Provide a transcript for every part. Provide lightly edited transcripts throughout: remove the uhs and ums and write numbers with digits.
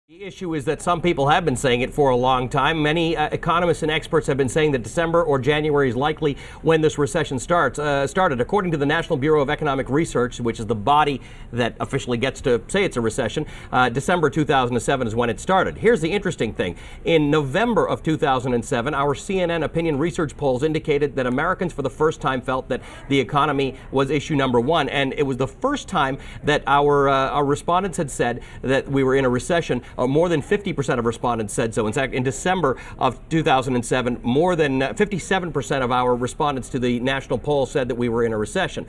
The issue is that some people have been saying it for a long time. Many economists and experts have been saying that December or January is likely when this recession started. According to the National Bureau of Economic Research, which is the body that officially gets to say it's a recession, December 2007 is when it started. Here's the interesting thing. In November of 2007, our CNN opinion research polls indicated that Americans for the first time felt that the economy was issue number one. And it was the first time that our respondents had said that we were in a recession. More than 50% of respondents said so. In fact, in December of 2007, more than 57% of our respondents to the national poll said that we were in a recession.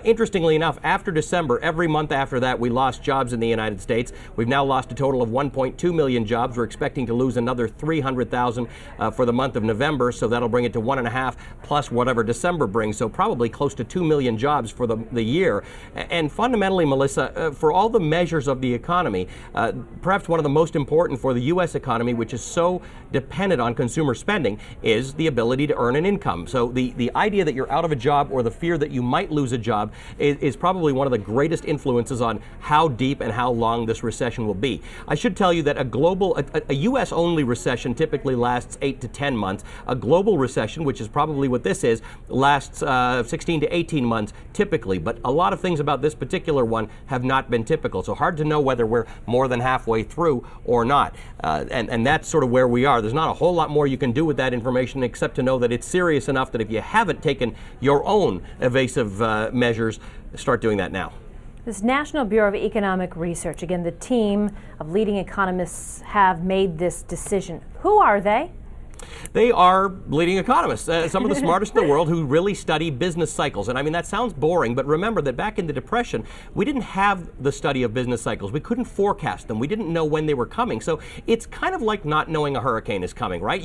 Interestingly enough, after December, every month after that, we lost jobs in the United States. We've now lost a total of 1.2 million jobs. We're expecting to lose another 300,000 for the month of November, so that'll bring it to 1.5 plus whatever December brings, so probably close to 2 million jobs for the year. And fundamentally, Melissa, for all the measures of the economy, perhaps one of the most important for the U.S. economy, which is so dependent on consumer spending, is the ability to earn an income. So the idea that you're out of a job or the fear that you might lose a job is probably one of the greatest influences on how deep and how long this recession will be. I should tell you that a U.S.-only recession typically lasts 8 to 10 months. A global recession, which is probably what this is, lasts 16 to 18 months typically. But a lot of things about this particular one have not been typical. So hard to know whether we're more than halfway through or not. And that's sort of where we are. There's not a whole lot more you can do with that information except to know that it's serious enough that if you haven't taken your own evasive measures, start doing that now. This National Bureau of Economic Research, again, the team of leading economists have made this decision. Who are they? They are leading economists, some of the smartest in the world who really study business cycles. And I mean, that sounds boring, but remember that back in the Depression, we didn't have the study of business cycles. We couldn't forecast them. We didn't know when they were coming. So it's kind of like not knowing a hurricane is coming, right?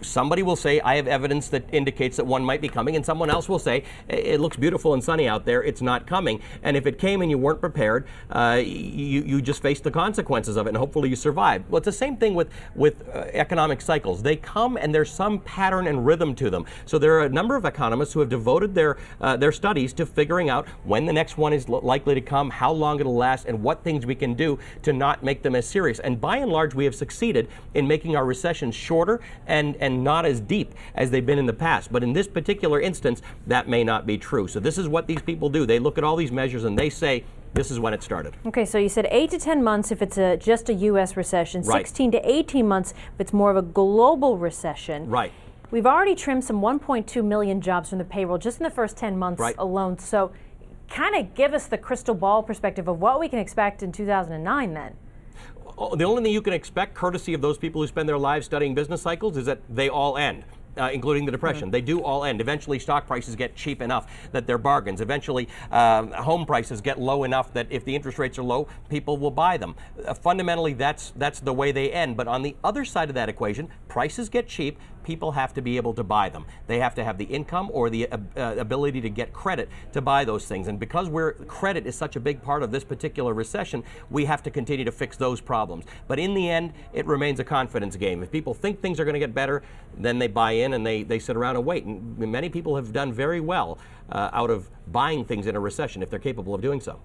Somebody will say, I have evidence that indicates that one might be coming, and someone else will say, it looks beautiful and sunny out there, it's not coming. And if it came and you weren't prepared, you just faced the consequences of it, and hopefully you survived. Well, it's the same thing with economic cycles. They come and there's some pattern and rhythm to them. So there are a number of economists who have devoted their studies to figuring out when the next one is likely to come, how long it'll last, and what things we can do to not make them as serious. And by and large, we have succeeded in making our recessions shorter and not as deep as they've been in the past. But in this particular instance, that may not be true. So this is what these people do. They look at all these measures and they say, this is when it started. Okay, so you said 8 to 10 months if it's just a U.S. recession, right. 16 to 18 months if it's more of a global recession. Right. We've already trimmed some 1.2 million jobs from the payroll just in the first 10 months right. alone. So kind of give us the crystal ball perspective of what we can expect in 2009 then. The only thing you can expect, courtesy of those people who spend their lives studying business cycles, is that they all end. Including the Depression. They do all end. Eventually, stock prices get cheap enough that they're bargains. Eventually, home prices get low enough that if the interest rates are low, people will buy them. Fundamentally, that's the way they end. But on the other side of that equation, prices get cheap. People have to be able to buy them. They have to have the income or the ability to get credit to buy those things. And because credit is such a big part of this particular recession, we have to continue to fix those problems. But in the end, it remains a confidence game. If people think things are going to get better, then they buy in and they sit around and wait. And many people have done very well out of buying things in a recession if they're capable of doing so.